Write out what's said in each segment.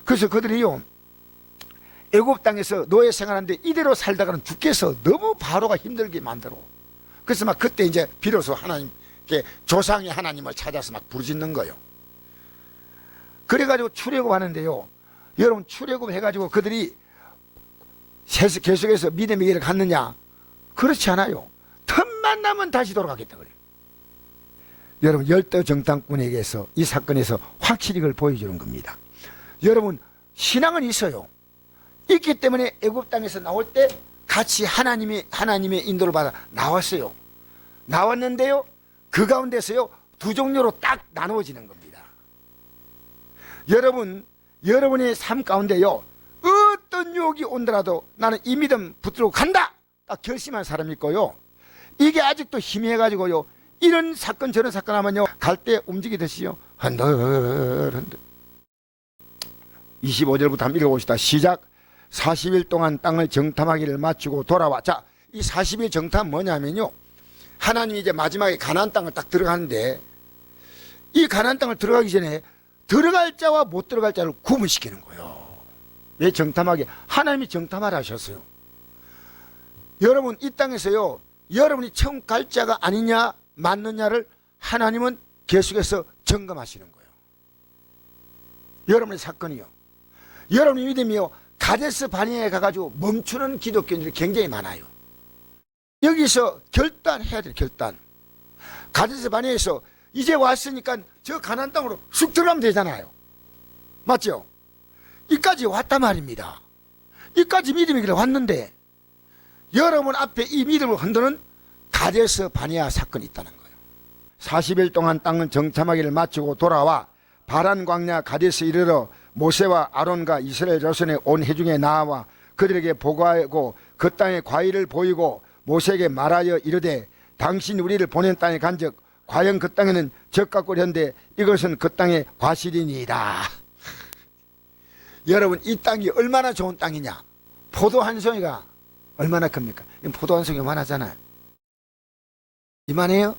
그래서 그들이요, 애굽 땅에서 노예 생활하는데 이대로 살다가는 죽겠어. 너무 바로가 힘들게 만들어. 그래서 막 그때 이제 비로소 하나님, 조상의 하나님을 찾아서 막 부르짖는 거예요. 그래가지고 출애굽하는데요, 여러분, 출애굽 해가지고 그들이 계속해서 믿음의 길을 갔느냐? 그렇지 않아요. 틈만 나면 다시 돌아가겠다 그래요. 여러분, 열두 정탐꾼에게서 이 사건에서 확실히 그걸 보여주는 겁니다. 여러분, 신앙은 있어요. 있기 때문에 애굽 땅에서 나올 때 같이 하나님의 인도를 받아 나왔어요. 나왔는데요, 그 가운데서요, 두 종류로 딱 나누어지는 겁니다. 여러분, 여러분의 삶 가운데요, 어떤 유혹이 온더라도 나는 이 믿음 붙들고 간다, 딱 결심한 사람이 있고요, 이게 아직도 희미해가지고요, 이런 사건 저런 사건 하면요, 갈 때 움직이듯이요, 흔들흔들. 25절부터 한번 읽어봅시다. 시작. 40일 동안 땅을 정탐하기를 마치고 돌아와. 자, 이 40일 정탐 뭐냐면요, 하나님이 이제 마지막에 가나안 땅을 딱 들어가는데, 이 가나안 땅을 들어가기 전에 들어갈 자와 못 들어갈 자를 구분시키는 거예요. 왜 정탐하게? 하나님이 정탐하라 하셨어요. 여러분, 이 땅에서요, 여러분이 처음 갈 자가 아니냐 맞느냐를 하나님은 계속해서 점검하시는 거예요. 여러분의 사건이요, 여러분의 믿음이요, 가데스 바네아에 가가지고 멈추는 기독교인들이 굉장히 많아요. 여기서 결단해야 돼요. 결단. 가데스 바네아에서 이제 왔으니까 저 가나안 땅으로 쑥 들어가면 되잖아요. 맞죠? 이까지 왔단 말입니다. 이까지 믿음의 길에 왔는데 여러분 앞에 이 믿음을 흔드는 가데스 바네아 사건이 있다는 거예요. 40일 동안 땅을 정탐하기를 마치고 돌아와 바란 광야 가데스에 이르러 모세와 아론과 이스라엘 자손의 온 회중에 나와 그들에게 보고하고 그 땅의 과일을 보이고 모세에게 말하여 이르되 당신이 우리를 보낸 땅에 간즉 과연 그 땅에는 젖과 꿀이 한데 이것은 그 땅의 과실이니이다. 여러분, 이 땅이 얼마나 좋은 땅이냐? 포도 한 송이가 얼마나 큽니까? 포도 한 송이 이만하잖아요. 이만해요?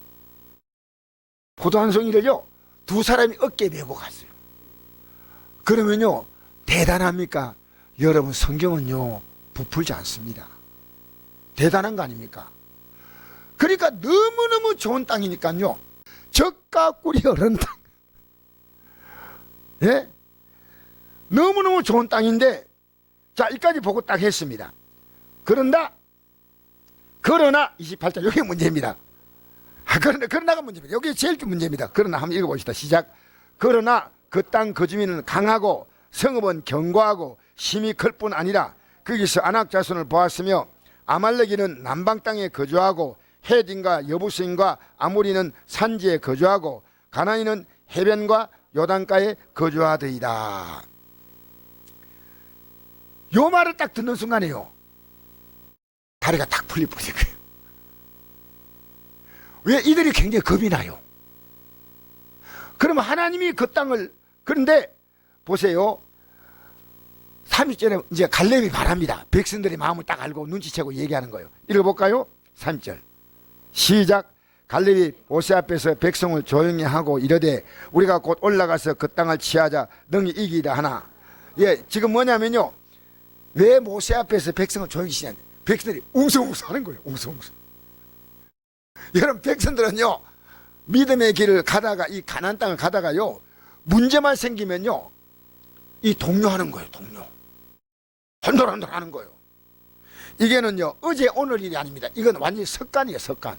포도 한 송이를요, 두 사람이 어깨에 메고 갔어요. 그러면요, 대단합니까? 여러분, 성경은요, 부풀지 않습니다. 대단한 거 아닙니까? 그러니까 너무너무 좋은 땅이니까요, 젖과 꿀이 흐르는 땅. 예? 너무너무 좋은 땅인데, 자, 여기까지 보고 딱 했습니다. 그러나 28절, 여기 문제입니다. 그러나가 문제입니다. 여기 제일 문제입니다. 그러나 한번 읽어봅시다. 시작. 그러나 그 땅 그 주민은 강하고 성읍은 견고하고 힘이 클 뿐 아니라 거기서 아낙 자손을 보았으며 아말렉이는 남방 땅에 거주하고 헤딘과 여부스인과 아모리는 산지에 거주하고 가나안인은 해변과 요단가에 거주하더이다. 요 말을 딱 듣는 순간에요, 다리가 딱 풀릴 거예요. 왜? 이들이 굉장히 겁이 나요. 그러면 하나님이 그 땅을, 그런데 보세요, 30절에 이제 갈렙이 말합니다. 백성들이 마음을 딱 알고 눈치채고 얘기하는 거예요. 읽어볼까요? 3절 시작. 갈렙이 모세 앞에서 백성을 조용히 하고 이르되 우리가 곧 올라가서 그 땅을 취하자 능히 이기리라 하나. 예, 지금 뭐냐면요, 왜 모세 앞에서 백성을 조용히 시냐, 백성들이 웅성웅성 하는 거예요. 웅성웅성. 여러분, 백성들은요, 믿음의 길을 가다가 이 가나안 땅을 가다가요, 문제만 생기면요, 이 동요하는 거예요. 동요. 헌돌헌돌 하는 거예요. 이게는요, 어제 오늘 일이 아닙니다. 이건 완전히 습관이에요. 습관.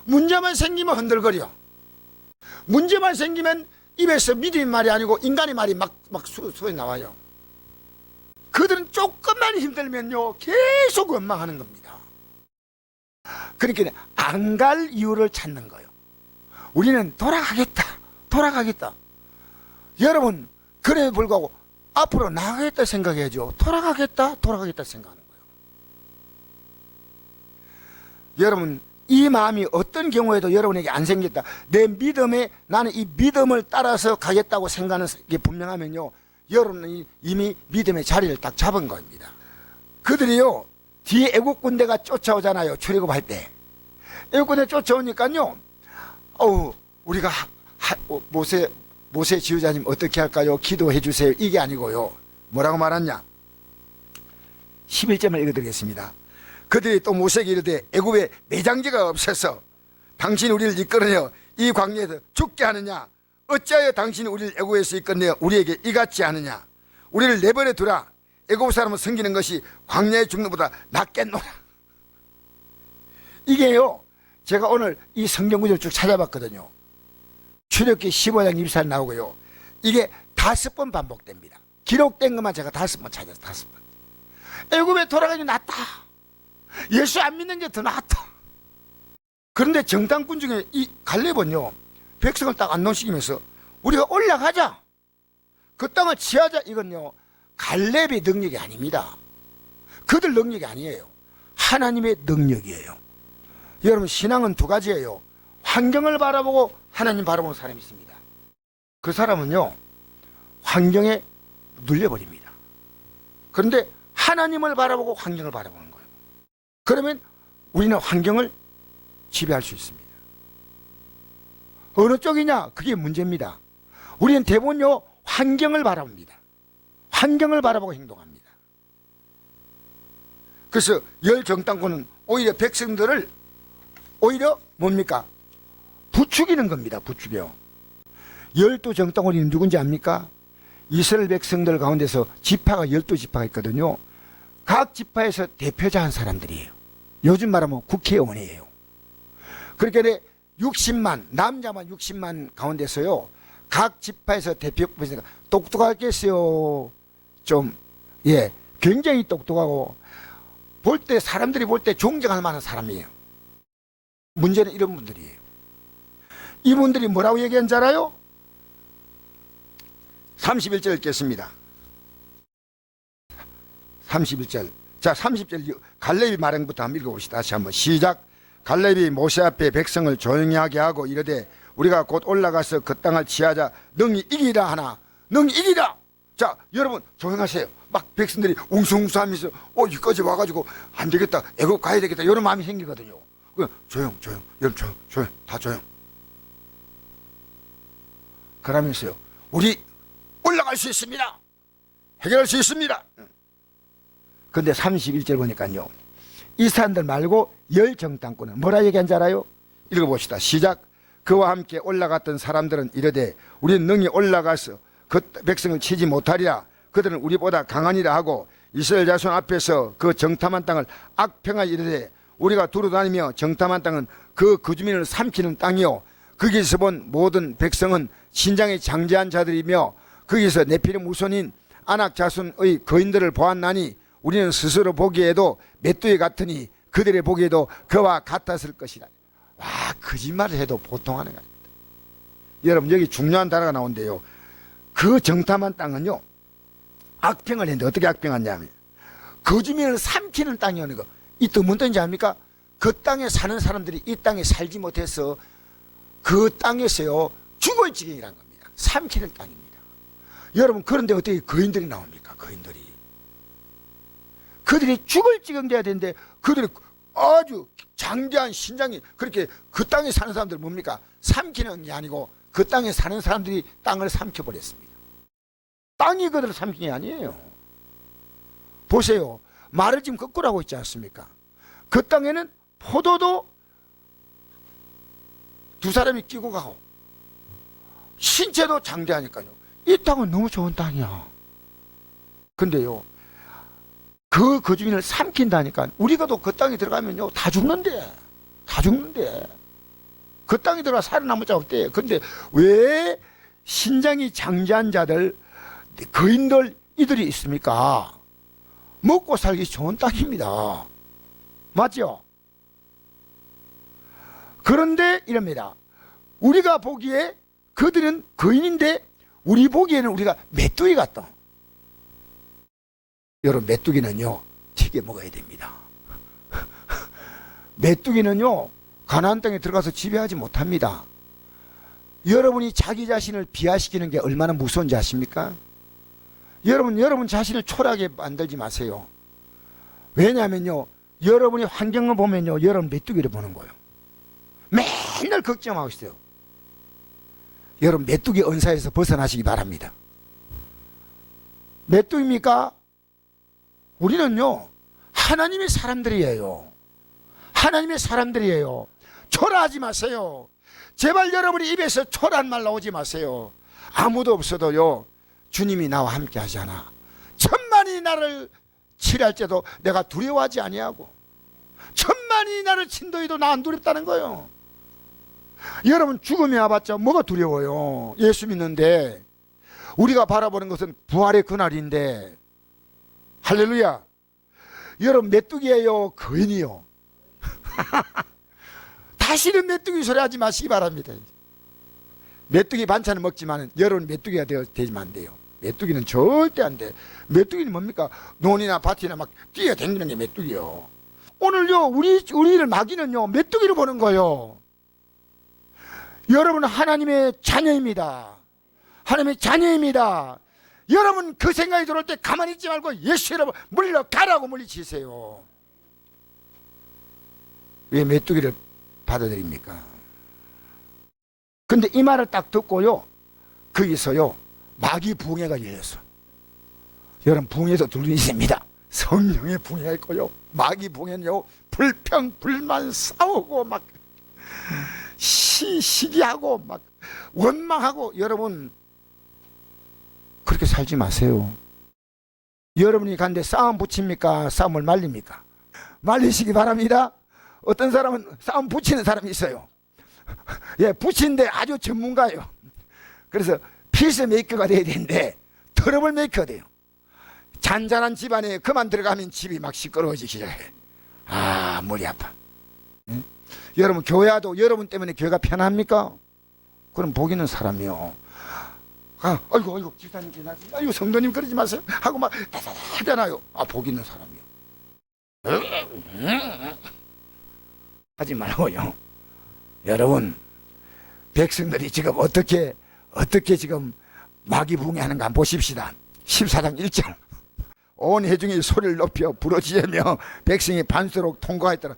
문제만 생기면 흔들거려. 문제만 생기면 입에서 믿음의 말이 아니고 인간의 말이 막 수에 나와요. 그들은 조금만 힘들면요, 계속 원망하는 겁니다. 그러니까 안 갈 이유를 찾는 거예요. 우리는 돌아가겠다. 여러분, 그래 불구하고 앞으로 나가겠다 생각해야죠. 돌아가겠다 생각하는 거예요. 여러분, 이 마음이 어떤 경우에도 여러분에게 안 생겼다, 내 믿음에 나는 이 믿음을 따라서 가겠다고 생각하는 게 분명하면요, 여러분은 이미 믿음의 자리를 딱 잡은 겁니다. 그들이요, 뒤에 애국 군대가 쫓아오잖아요. 출애굽할 때 애국 군대 쫓아오니까요, 우리가 모세 모세 지휘자님 어떻게 할까요? 기도해 주세요. 이게 아니고요. 뭐라고 말하냐? 11절을 읽어드리겠습니다. 그들이 또 모세에게 이르되 애굽에 매장지가 없어서 당신이 우리를 이끌어내어 이 광야에서 죽게 하느냐? 어찌하여 당신이 우리를 애굽에서 이끌어내어 우리에게 이같이 하느냐? 우리를 내버려 두라. 애굽 사람은 섬기는 것이 광야에 죽는 것보다 낫겠노라. 이게요, 제가 오늘 이 성경 구절을 쭉 찾아봤거든요. 출애굽기 15장 24절 나오고요. 이게 5번 반복됩니다. 기록된 것만 제가 5번 찾았어요. 5번. 애굽에 돌아가니 낫다. 예수 안 믿는 게 더 낫다. 그런데 정탐꾼 중에 이 갈렙은요, 백성을 딱 안동시키면서 우리가 올라가자, 그 땅을 취하자. 이건요, 갈렙의 능력이 아닙니다. 그들 능력이 아니에요. 하나님의 능력이에요. 여러분, 신앙은 두 가지예요. 환경을 바라보고 하나님 바라보는 사람이 있습니다. 그 사람은요, 환경에 눌려버립니다. 그런데 하나님을 바라보고 환경을 바라보는 거예요. 그러면 우리는 환경을 지배할 수 있습니다. 어느 쪽이냐? 그게 문제입니다. 우리는 대부분요, 환경을 바라봅니다. 환경을 바라보고 행동합니다. 그래서 열 정탐꾼은 오히려 백성들을 오히려 뭡니까? 부추기는 겁니다. 부추겨. 12정탐꾼이 누군지 압니까? 이스라엘 백성들 가운데서 지파가 12지파가 있거든요. 각 지파에서 대표자 한 사람들이에요. 요즘 말하면 국회의원이에요. 그렇게 60만, 남자만 60만 가운데서요, 각 지파에서 대표 뽑으니까 똑똑하겠어요. 좀, 예, 굉장히 똑똑하고 볼 때, 사람들이 볼 때 존경할 만한 사람이에요. 문제는 이런 분들이에요. 이분들이 뭐라고 얘기한 줄 알아요? 31절 읽겠습니다. 31절. 자, 30절 갈렙이 말한 것부터 한번 읽어봅시다. 다시 한번 시작. 갈렙이 모세 앞에 백성을 조용히 하게 하고 이르되 우리가 곧 올라가서 그 땅을 취하자. 능히 이기라 하나. 능히 이기라. 자, 여러분 조용하세요. 막 백성들이 웅성웅성하면서 여기까지 와가지고 안 되겠다, 애굽 가야 되겠다, 이런 마음이 생기거든요. 조용, 여러분 조용, 다 조용. 그러면서요, 우리 올라갈 수 있습니다. 해결할 수 있습니다. 근데 31절 보니까요, 이 사람들 말고 열 정탐꾼은 뭐라 얘기한 줄 알아요? 읽어봅시다. 시작. 그와 함께 올라갔던 사람들은 이르되 우리는 능히 올라가서 그 백성을 치지 못하리라. 그들은 우리보다 강하니라 하고 이스라엘 자손 앞에서 그 정탐한 땅을 악평하여 이르되 우리가 두루다니며 정탐한 땅은 그 주민을 삼키는 땅이요 거기서 본 모든 백성은 신장이 장제한 자들이며 거기서 네피림 후손인 아낙 자손의 거인들을 보았나니 우리는 스스로 보기에도 메뚜기 같으니 그들의 보기에도 그와 같았을 것이라. 와, 거짓말을 해도 보통 하는 거 아닙니다. 여러분, 여기 중요한 단어가 나온대요. 그 정탐한 땅은요, 악평을 했는데 어떻게 악평하냐면 그 주민을 삼키는 땅이라는 거. 이 뜻 뭔 뜻인지 압니까? 그 땅에 사는 사람들이 이 땅에 살지 못해서 그 땅에서요 죽을 지경이라는 겁니다. 삼키는 땅입니다. 여러분, 그런데 어떻게 거인들이 나옵니까? 거인들이. 그들이 죽을 지경 돼야 되는데 그들이 아주 장대한 신장이 그렇게 그 땅에 사는 사람들 뭡니까? 삼키는 게 아니고 그 땅에 사는 사람들이 땅을 삼켜버렸습니다. 땅이 그들을 삼킨 게 아니에요. 보세요. 말을 지금 거꾸로 하고 있지 않습니까? 그 땅에는 포도도 두 사람이 끼고 가고 신체도 장대하니까요. 이 땅은 너무 좋은 땅이야. 근데요, 그 주민을 삼킨다니까. 우리가 또 그 땅에 들어가면요 다 죽는데. 그 땅에 들어가 살아남을 자 없대. 근데 왜 신장이 장대한 자들, 거인들, 이들이 있습니까? 먹고 살기 좋은 땅입니다. 맞죠? 그런데 이럽니다. 우리가 보기에 그들은 거인인데 우리 보기에는 우리가 메뚜기 같다. 여러분, 메뚜기는요 튀겨 먹어야 됩니다. 메뚜기는요 가나안 땅에 들어가서 지배하지 못합니다. 여러분이 자기 자신을 비하시키는 게 얼마나 무서운지 아십니까? 여러분 자신을 초라하게 만들지 마세요. 왜냐하면요, 여러분이 환경을 보면요, 여러분 메뚜기를 보는 거예요. 맨날 걱정하고 있어요. 여러분 메뚜기 은사에서 벗어나시기 바랍니다. 메뚜기입니까? 우리는요 하나님의 사람들이에요. 하나님의 사람들이에요. 초라하지 마세요. 제발 여러분이 입에서 초라한 말 나오지 마세요. 아무도 없어도요 주님이 나와 함께 하잖아. 천만이 나를 치랄지도 내가 두려워하지 아니하고, 천만이 나를 친도해도 나 안 두렵다는 거예요. 여러분 죽음이 와봤자 뭐가 두려워요. 예수 믿는데 우리가 바라보는 것은 부활의 그날인데, 할렐루야. 여러분 메뚜기예요, 거인이요? 다시는 메뚜기 소리 하지 마시기 바랍니다. 메뚜기 반찬을 먹지만 여러분 메뚜기가 되지만 안 돼요. 메뚜기는 절대 안 돼. 메뚜기는 뭡니까? 논이나 밭이나 막 뛰어다니는 게 메뚜기요. 오늘요 우리를 마귀는요 메뚜기로 보는 거예요. 여러분은 하나님의 자녀입니다. 하나님의 자녀입니다. 여러분 그 생각이 들어올 때 가만히 있지 말고 예수 여러분 물러가라고 물리치세요. 왜 메뚜기를 받아들입니까? 근데 이 말을 딱 듣고요 거기서요 마귀 붕해가 열렸어. 여러분 붕해도 둘이 있습니다. 성령의 붕해가 있고요 마귀 붕해는요 불평 불만 싸우고 막 시기하고 막 원망하고. 여러분 그렇게 살지 마세요. 여러분이 간데 싸움 붙입니까? 싸움을 말립니까? 말리시기 바랍니다. 어떤 사람은 싸움 붙이는 사람이 있어요. 예, 붙이는데 아주 전문가예요. 그래서 피스 메이커가 돼야 되는데 트러블 메이커가 돼요. 잔잔한 집안에 그만 들어가면 집이 막 시끄러워지기 시작해. 아, 머리 아파. 응? 여러분 교회도 여러분 때문에 교회가 편합니까? 그럼 복 있는 사람이요. 아, 아이고 집사님 지나지. 아이고 성도님 그러지 마세요. 하고 막 하잖아요. 아, 복 있는 사람이요. 하지 말고요. 여러분 백성들이 지금 어떻게 지금 마귀붕해하는가 한번 보십시다. 14장 1절. 온 회중이 소리를 높여 부르짖으며 백성이 반수록 통과했더라.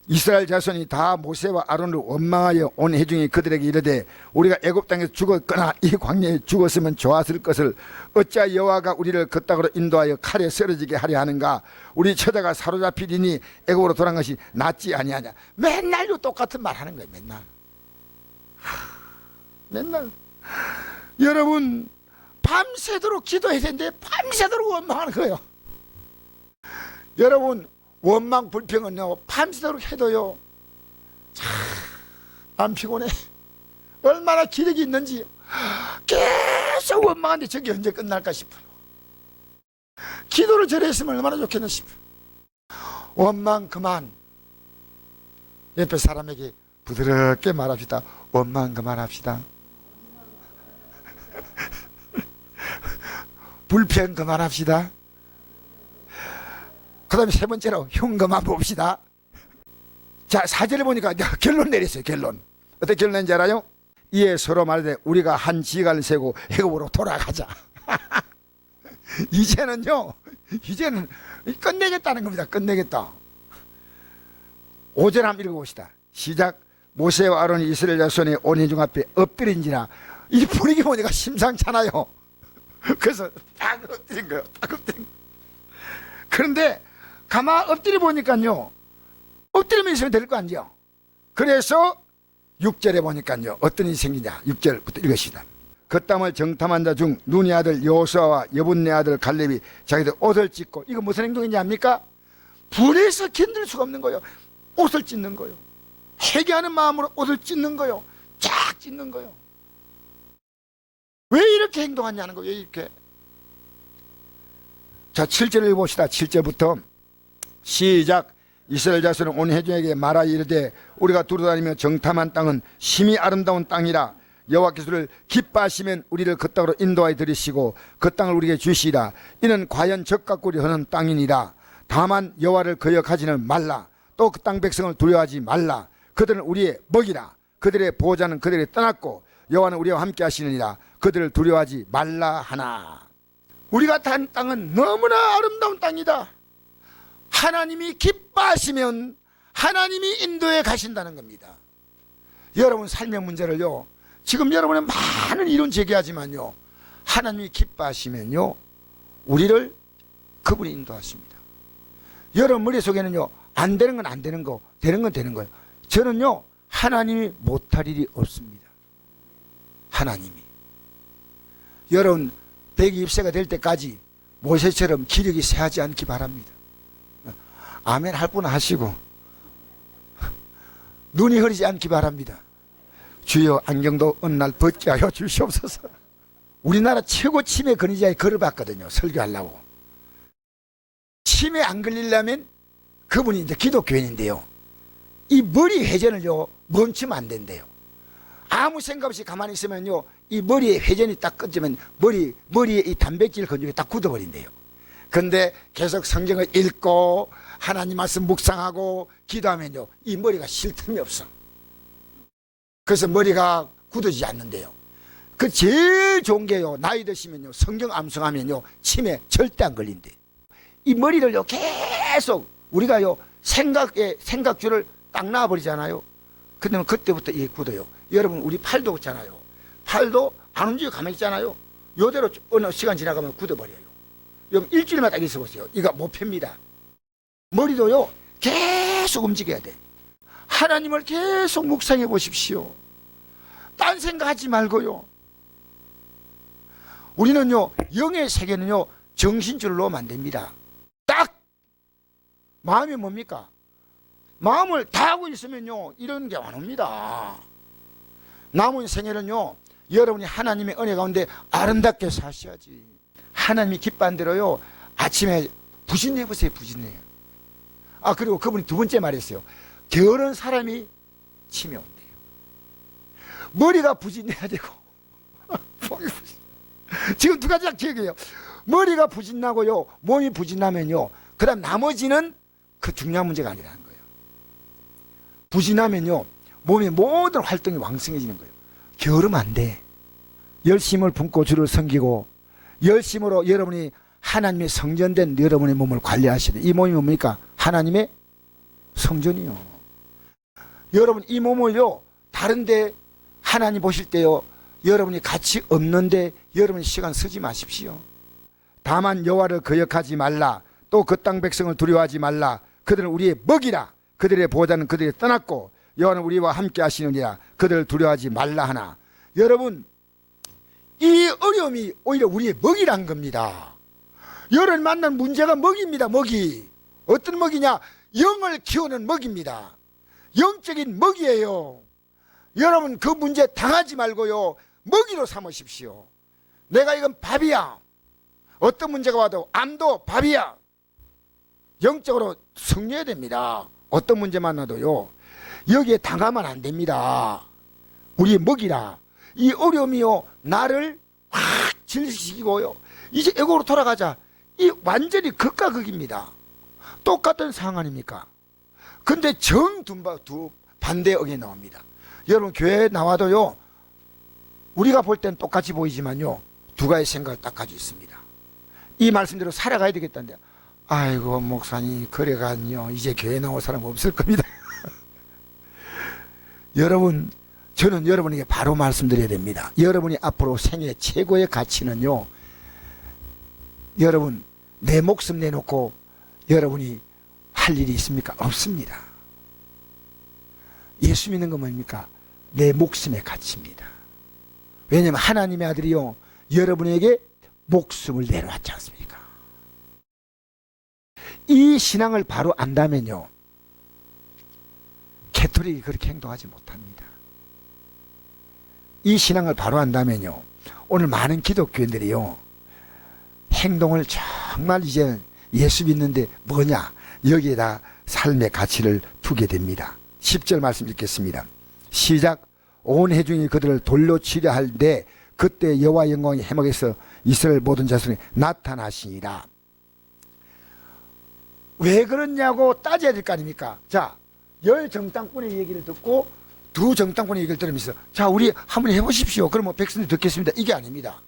이스라엘 자손이 다 모세와 아론을 원망하여 온 회중이 그들에게 이르되 우리가 애굽 땅에서 죽었거나 이 광야에 죽었으면 좋았을 것을 어찌하여 여호와가 우리를 그 땅으로 인도하여 칼에 쓰러지게 하려 하는가? 우리 처자가 사로잡히리니 애굽으로 돌아간 것이 낫지 아니하냐? 맨날요 똑같은 말 하는 거예요. 맨날 여러분 밤새도록 기도해야 되는데 밤새도록 원망하는 거예요. 여러분 원망 불평은요 밤새도록 해도요 참 안 피곤해. 얼마나 기력이 있는지 계속 원망하는데 저게 언제 끝날까 싶어요. 기도를 저래 했으면 얼마나 좋겠나 싶어요. 원망 그만. 옆에 사람에게 부드럽게 말합시다. 원망 그만합시다. 불평 그만합시다. 그 다음에 세 번째로 흉 그만 봅시다. 자, 4절을 보니까 결론 내렸어요. 결론. 어떻게 결론 낸지 알아요? 이에 서로 말하되 우리가 한 지간을 세고 애굽으로 돌아가자. 이제는 끝내겠다는 겁니다. 끝내겠다. 5절 한번 읽어봅시다. 시작. 모세와 아론이 이스라엘 자손의 온 회중 앞에 엎드린지라. 이 분위기 보니까 심상찮아요. 그래서 딱 엎드린 거예요. 딱 엎드린 거예요. 그런데 가만 엎드려 보니까요 엎드리면 있으면 될 거 아니죠. 그래서 6절에 보니까요 어떤 일이 생기냐. 6절부터 읽으시다. 그 땅을 정탐한 자 중 눈의 아들 여호수아와 여분네 아들 갈렙이 자기들 옷을 찢고. 이거 무슨 행동인지 압니까? 불에서 견딜 수가 없는 거예요. 옷을 찢는 거예요. 회개하는 마음으로 옷을 찢는 거예요. 쫙 찢는 거예요. 왜 이렇게 행동하냐는 거예요. 이렇게. 자, 7절을 봅시다. 7절부터 시작. 이스라엘 자손은 온 회중에게 말하 이르되 우리가 두루다니며 정탐한 땅은 심히 아름다운 땅이라. 여호와께서 우리를 기뻐하시면 우리를 그 땅으로 인도하여 들이시고 그 땅을 우리에게 주시리라. 이는 과연 적각골이 흐는 땅이니라. 다만 여호와를 거역하지는 말라. 또 그 땅 백성을 두려워하지 말라. 그들은 우리의 먹이라. 그들의 보호자는 그들이 떠났고 여호와는 우리와 함께 하시느니라. 그들을 두려워하지 말라 하나. 우리가 단 땅은 너무나 아름다운 땅이다. 하나님이 기뻐하시면 하나님이 인도해 가신다는 겁니다. 여러분 삶의 문제를요 지금 여러분은 많은 이론 제기하지만요, 하나님이 기뻐하시면요, 우리를 그분이 인도하십니다. 여러분 머릿속에는요, 안 되는 건 안 되는 거, 되는 건 되는 거예요. 저는요, 하나님이 못할 일이 없습니다. 하나님이. 여러분 120세가 될 때까지 모세처럼 기력이 쇠하지 않기 바랍니다. 아멘 할 분 하시고, 눈이 흐리지 않기 바랍니다. 주여 안경도 어느 날 벗게 하여 주시옵소서. 우리나라 최고 치매 근위자에 글을 봤거든요, 설교하려고. 치매 안 걸리려면 그분이 이제 기독교인인데요, 이 머리 회전을요 멈추면 안 된대요. 아무 생각 없이 가만히 있으면요, 이 머리에 회전이 딱 끊지면 머리에 이 단백질 근육이 딱 굳어버린대요. 근데 계속 성경을 읽고 하나님 말씀 묵상하고 기도하면요, 이 머리가 쉴 틈이 없어. 그래서 머리가 굳어지지 않는데요. 그 제일 좋은 게요, 나이 드시면요, 성경 암송하면요, 치매 절대 안 걸린대. 이 머리를요 계속 우리가요 생각줄을 딱 놔버리잖아요. 그러면 그때부터 이게 굳어요. 여러분 우리 팔도 그렇잖아요. 팔도 안 움직이고 가만히 있잖아요. 요대로 어느 시간 지나가면 굳어버려요. 여러분 일주일만 딱 있어 보세요. 이거 못 펴니다. 머리도요 계속 움직여야 돼. 하나님을 계속 묵상해 보십시오. 딴 생각하지 말고요. 우리는요 영의 세계는요 정신줄을 놓으면 안 됩니다. 딱 마음이 뭡니까? 마음을 다 하고 있으면요 이런 게 안 옵니다. 남은 생애는요 여러분이 하나님의 은혜 가운데 아름답게 사셔야지. 하나님이 기뻐한 대로요 아침에 부진내 보세요. 부진내. 아 그리고 그분이 두 번째 말했어요. 게으른 사람이 치매 온대요. 머리가 부진내야 되고 지금 두 가지 딱 기억해요. 머리가 부진나고요 몸이 부진나면요 그 다음 나머지는 그 중요한 문제가 아니라는 거예요. 부진하면요 몸의 모든 활동이 왕성해지는 거예요. 게으르면 안 돼. 열심을 품고 주를 섬기고 열심으로 여러분이 하나님의 성전된 여러분의 몸을 관리하셔야 돼. 이 몸이 뭡니까? 하나님의 성전이요. 여러분 이 몸을요 다른데 하나님 보실 때요 여러분이 가치 없는데 여러분이 시간 쓰지 마십시오. 다만 여호와를 거역하지 말라. 또 그 땅 백성을 두려워하지 말라. 그들은 우리의 먹이라. 그들의 보호자는 그들이 떠났고 여호와는 우리와 함께 하시느니라. 그들을 두려워하지 말라 하나. 여러분 이 어려움이 오히려 우리의 먹이란 겁니다. 여러분 만난 문제가 먹입니다. 먹이. 어떤 먹이냐? 영을 키우는 먹입니다. 영적인 먹이에요. 여러분 그 문제 당하지 말고요 먹이로 삼으십시오. 내가 이건 밥이야. 어떤 문제가 와도 암도 밥이야. 영적으로 승리해야 됩니다. 어떤 문제 만나도요 여기에 당하면 안 됩니다. 우리의 먹이라. 이 어려움이요 나를 확 질시키고요 이제 애국으로 돌아가자. 이 완전히 극과 극입니다. 똑같은 상황 아닙니까? 근데 두 반대의 억이 나옵니다. 여러분 교회에 나와도요 우리가 볼 땐 똑같이 보이지만요 두 가지 생각을 딱 가지고 있습니다. 이 말씀대로 살아가야 되겠다는데 아이고 목사님 그래가요 이제 교회 나올 사람 없을 겁니다. 여러분 저는 여러분에게 바로 말씀드려야 됩니다. 여러분이 앞으로 생애 최고의 가치는요 여러분 내 목숨 내놓고 여러분이 할 일이 있습니까? 없습니다. 예수 믿는 건 뭡니까? 내 목숨의 가치입니다. 왜냐하면 하나님의 아들이요 여러분에게 목숨을 내놓았지 않습니까? 이 신앙을 바로 안다면요 캐토릭이 그렇게 행동하지 못합니다. 이 신앙을 바로 안다면요 오늘 많은 기독교인들이요 행동을 정말 이제 예수 믿는데 뭐냐 여기에다 삶의 가치를 두게 됩니다. 10절 말씀 읽겠습니다. 시작. 온 회중이 그들을 돌로 치려 할 때 그때 여호와 영광이 해막에서 이스라엘 모든 자손이 나타나시니라. 왜 그러냐고 따져야 될 거 아닙니까? 자, 열 정탐꾼의 얘기를 듣고 두 정탐꾼의 얘기를 들으면서 자 우리 한번 해보십시오. 그러면 백성들이 듣겠습니다. 이게 아닙니다.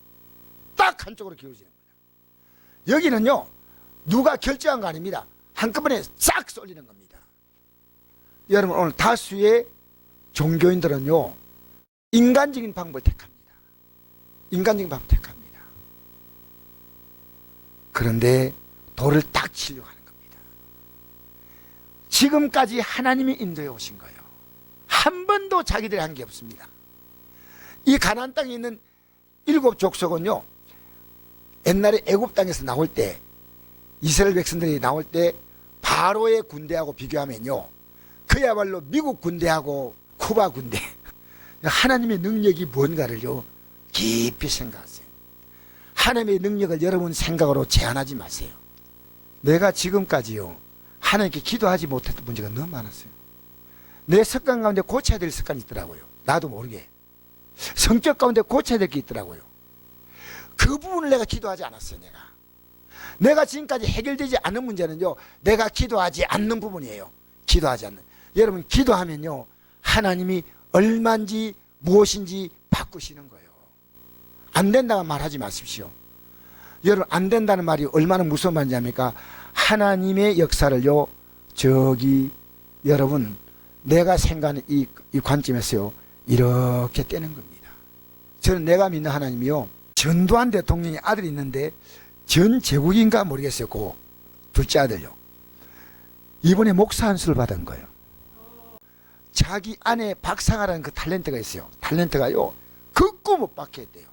딱 한쪽으로 기울어지는 겁니다. 여기는요 누가 결정한 거 아닙니다. 한꺼번에 싹 쏠리는 겁니다. 여러분 오늘 다수의 종교인들은요 인간적인 방법을 택합니다. 인간적인 방법을 택합니다. 그런데 돌을 딱 치려고 하는 겁니다. 지금까지 하나님이 인도해 오신 거예요. 한 번도 자기들이 한 게 없습니다. 이 가나안 땅에 있는 7 족속은요, 옛날에 애굽 땅에서 나올 때, 이스라엘 백성들이 나올 때 바로의 군대하고 비교하면요, 그야말로 미국 군대하고 쿠바 군대, 하나님의 능력이 뭔가를요 깊이 생각하세요. 하나님의 능력을 여러분 생각으로 제한하지 마세요. 내가 지금까지요 하나님께 기도하지 못했던 문제가 너무 많았어요. 내 습관 가운데 고쳐야 될 습관이 있더라고요. 나도 모르게 성격 가운데 고쳐야 될 게 있더라고요. 그 부분을 내가 기도하지 않았어요. 내가 지금까지 해결되지 않은 문제는요, 내가 기도하지 않는 부분이에요. 기도하지 않는. 여러분, 기도하면요 하나님이 얼마인지 무엇인지 바꾸시는 거예요. 안 된다고 말하지 마십시오. 여러분, 안 된다는 말이 얼마나 무서운 말인지 압니까? 하나님의 역사를요, 저기 여러분, 내가 생각하는 이 관점에서요 이렇게 떼는 겁니다. 저는 내가 믿는 하나님이요, 전두환 대통령의 아들이 있는데 전 제국인가 모르겠어요. 그 둘째 아들요, 이번에 목사 안수를 받은 거예요. 자기 안에 박상하라는 그 탤런트가 있어요. 탤런트가요 극구 못 받게 했대요.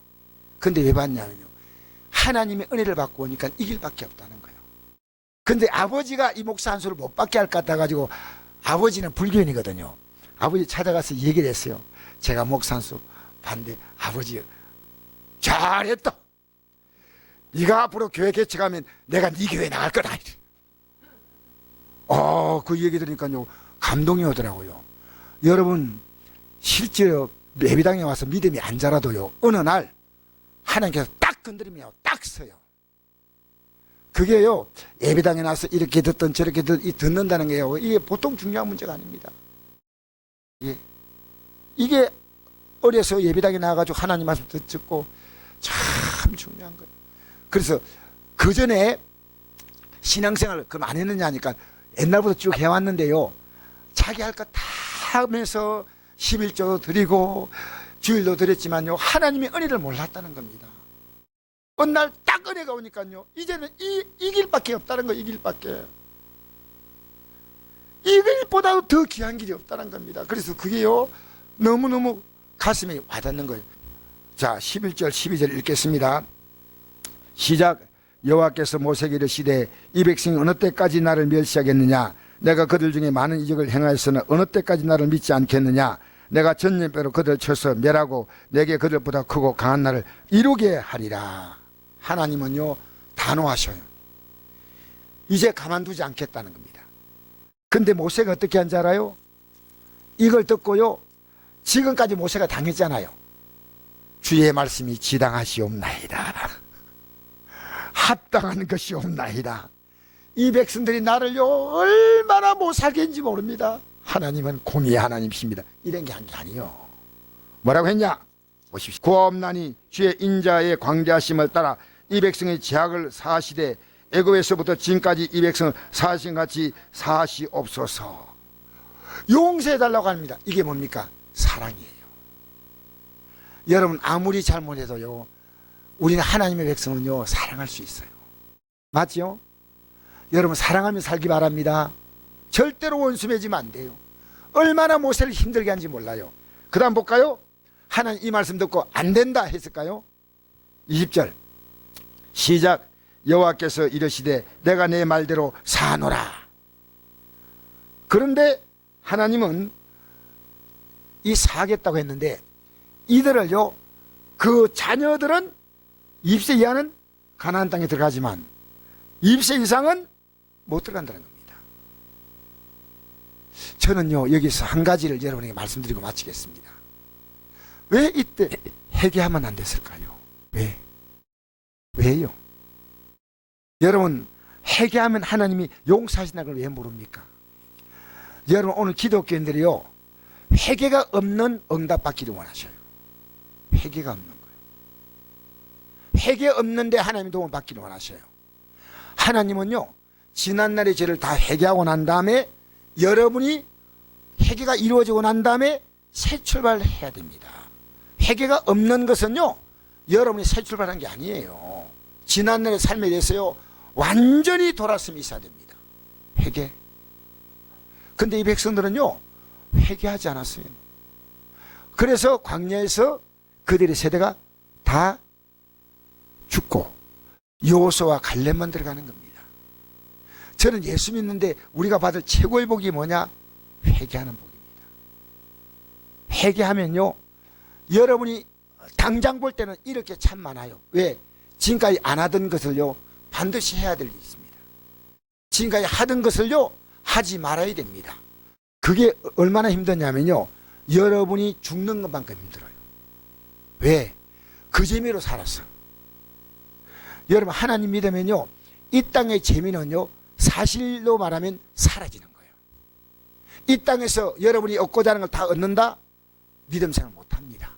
근데 왜 받냐면요, 하나님의 은혜를 받고 오니까 이 길밖에 없다는 거예요. 근데 아버지가 이 목사 안수를 못 받게 할 것 같아 가지고, 아버지는 불교인이거든요. 아버지 찾아가서 얘기를 했어요. 제가 목사 안수 받는데 아버지 잘했다, 네가 앞으로 교회 개척하면 내가 네 교회 나갈 거다. 그 얘기 들으니까요 감동이 오더라고요. 여러분, 실제로 예배당에 와서 믿음이 안 자라도요, 어느 날 하나님께서 딱 건드리면 딱 서요. 그게요, 예배당에 나서 이렇게 듣던 저렇게 듣는다는 게요, 이게 보통 중요한 문제가 아닙니다. 이게 어려서 예배당에 나와가지고 하나님 말씀 듣고 참 중요한 거예요. 그래서 그 전에 신앙생활을 그럼 안 했느냐 하니까 옛날부터 쭉 해왔는데요, 자기 할 거 다 하면서 11조도 드리고 주일도 드렸지만요, 하나님의 은혜를 몰랐다는 겁니다. 어느 날 딱 은혜가 오니까요, 이제는 이 길밖에 없다는 거예요. 이 길밖에. 이 길보다도 더 귀한 길이 없다는 겁니다. 그래서 그게요 너무너무 가슴에 와닿는 거예요. 자, 11절 12절 읽겠습니다. 시작. 여호와께서 모세에게 이르시되 이 백성이 어느 때까지 나를 멸시하겠느냐? 내가 그들 중에 많은 이적을 행하였으나 어느 때까지 나를 믿지 않겠느냐? 내가 전염병으로 그들을 쳐서 멸하고 내게 그들보다 크고 강한 나를 이루게 하리라. 하나님은요 단호하셔요. 이제 가만두지 않겠다는 겁니다. 근데 모세가 어떻게 한 줄 알아요? 이걸 듣고요, 지금까지 모세가 당했잖아요. 주의 말씀이 지당하시옵나이다. 합당한 것이 없나이다. 이 백성들이 나를요 얼마나 못 살게 했는지 모릅니다. 하나님은 공의의 하나님이십니다. 이런 게 한 게 아니요. 뭐라고 했냐? 보십시오. 구하옵나니 주의 인자의 광대하심을 따라 이 백성의 죄악을 사하시되 애굽에서부터 지금까지 이 백성을 사하신 같이 사하시옵소서. 용서해달라고 합니다. 이게 뭡니까? 사랑이에요. 여러분, 아무리 잘못해도요, 우리는 하나님의 백성은요 사랑할 수 있어요. 맞죠? 여러분, 사랑하며 살기 바랍니다. 절대로 원수 맺으면 안 돼요. 얼마나 모세를 힘들게 한지 몰라요. 그 다음 볼까요? 하나님 이 말씀 듣고 안 된다 했을까요? 20절 시작. 여호와께서 이르시되 내가 내 말대로 사노라. 그런데 하나님은 이 사겠다고 했는데, 이들을요, 그 자녀들은 20세 이하는 가나안 땅에 들어가지만 20세 이상은 못 들어간다는 겁니다. 저는요 여기서 한 가지를 여러분에게 말씀드리고 마치겠습니다. 왜 이때 회개하면 안 됐을까요? 왜요? 여러분, 회개하면 하나님이 용서하신다는 걸 왜 모릅니까? 여러분, 오늘 기독교인들이요 회개가 없는 응답 받기를 원하셔요. 회개가 없는 거예요. 회개 없는데 하나님 도움 받기를 원하셔요. 하나님은요 지난날의 죄를 다 회개하고 난 다음에, 여러분이 회개가 이루어지고 난 다음에 새 출발을 해야 됩니다. 회개가 없는 것은요, 여러분이 새 출발한 게 아니에요. 지난날의 삶에 대해서요, 완전히 돌아섬이 있어야 됩니다. 회개. 근데 이 백성들은요, 회개하지 않았어요. 그래서 광야에서 그들의 세대가 다 죽고 여호수아와 갈렙만 들어가는 겁니다. 저는 예수 믿는데 우리가 받을 최고의 복이 뭐냐? 회개하는 복입니다. 회개하면요, 여러분이 당장 볼 때는 이렇게 참 많아요. 왜? 지금까지 안 하던 것을요, 반드시 해야 될 일이 있습니다. 지금까지 하던 것을요, 하지 말아야 됩니다. 그게 얼마나 힘드냐면요, 여러분이 죽는 것만큼 힘들어요. 왜? 그 재미로 살았어. 여러분, 하나님 믿으면요, 이 땅의 재미는요, 사실로 말하면 사라지는 거예요. 이 땅에서 여러분이 얻고자 하는 걸 다 얻는다? 믿음 생활 못합니다.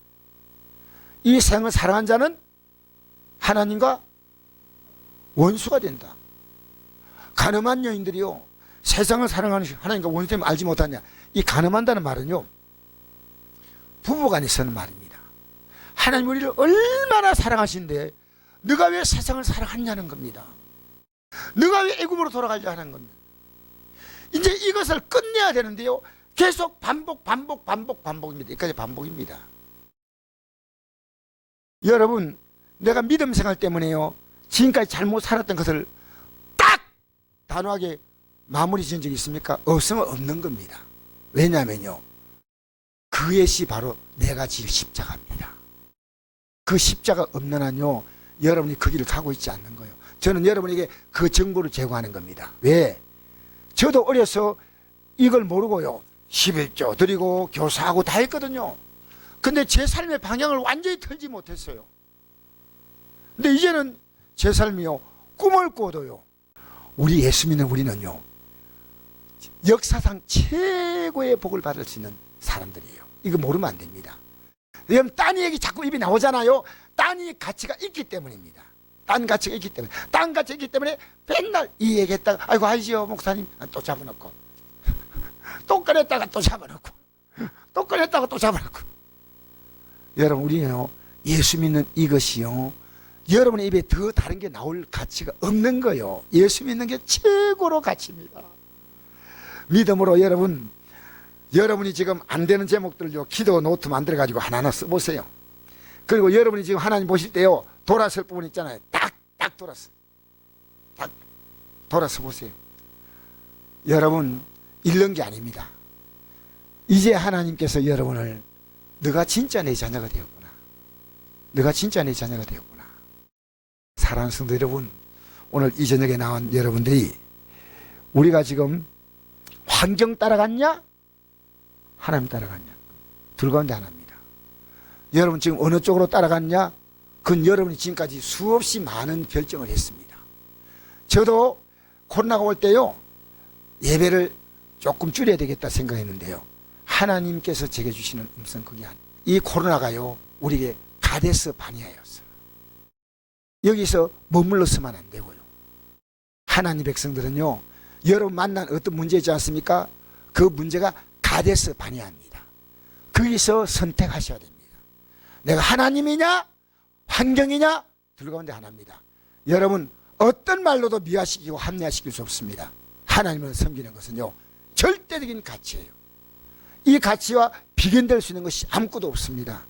이 세상을 사랑한 자는 하나님과 원수가 된다. 가늠한 여인들이요, 세상을 사랑하는 하나님과 원수됨을 알지 못하냐. 이 가늠한다는 말은요, 부부간에서는 말입니다. 하나님 우리를 얼마나 사랑하신데 너가 왜 세상을 사랑하냐는 겁니다. 너가 왜 애굽으로 돌아가려 하는 겁니다. 이제 이것을 끝내야 되는데요, 계속 반복입니다. 여기까지 반복입니다. 여러분, 내가 믿음 생활 때문에요, 지금까지 잘못 살았던 것을 딱 단호하게 마무리 지은 적이 있습니까? 없으면 없는 겁니다. 왜냐하면요, 그것이 바로 내가 질 십자가입니다. 그 십자가 없는 한요, 여러분이 그 길을 가고 있지 않는 거예요. 저는 여러분에게 그 정보를 제공하는 겁니다. 왜? 저도 어려서 이걸 모르고요, 11조 드리고 교사하고 다 했거든요. 근데 제 삶의 방향을 완전히 틀지 못했어요. 근데 이제는 제 삶이요, 꿈을 꿔도요, 우리 예수 믿는 우리는요, 역사상 최고의 복을 받을 수 있는 사람들이에요. 이거 모르면 안 됩니다. 여러분, 딴 얘기 자꾸 입이 나오잖아요. 딴이 가치가 있기 때문입니다. 딴 가치가 있기 때문에. 딴 가치가 있기 때문에 맨날 이 얘기했다가 아이고 하시오 목사님, 또 잡아놓고 또 꺼냈다가 또 잡아놓고 또 꺼냈다가 또 잡아놓고. 여러분, 우리는요, 예수 믿는 이것이요, 여러분의 입에 더 다른 게 나올 가치가 없는 거예요. 예수 믿는 게 최고로 가치입니다. 믿음으로 여러분이 지금 안 되는 제목들요, 기도 노트 만들어가지고 하나하나 써보세요. 그리고 여러분이 지금 하나님 보실 때요, 돌아설 부분 있잖아요. 딱 돌아서 보세요. 여러분, 잃는 게 아닙니다. 이제 하나님께서 여러분을 너가 진짜 내 자녀가 되었구나, 너가 진짜 내 자녀가 되었구나. 사랑하는 성도 여러분, 오늘 이 저녁에 나온 여러분들이 우리가 지금 환경 따라갔냐, 하나님 따라갔냐? 둘 가운데 하나입니다. 여러분 지금 어느 쪽으로 따라갔냐? 그건 여러분이 지금까지 수없이 많은 결정을 했습니다. 저도 코로나가 올 때요, 예배를 조금 줄여야 되겠다 생각했는데요, 하나님께서 제게 주시는 음성 그게 아니에요. 이 코로나가요, 우리에게 가데스 바니아였어요. 여기서 머물러서만 안 되고요, 하나님 백성들은요, 여러분 만난 어떤 문제 있지 않습니까? 그 문제가 가데스 바니아입니다. 거기서 선택하셔야 됩니다. 내가 하나님이냐 환경이냐, 둘 가운데 하나입니다. 여러분, 어떤 말로도 미화시키고 합리화시킬 수 없습니다. 하나님을 섬기는 것은요, 절대적인 가치예요. 이 가치와 비견될 수 있는 것이 아무것도 없습니다.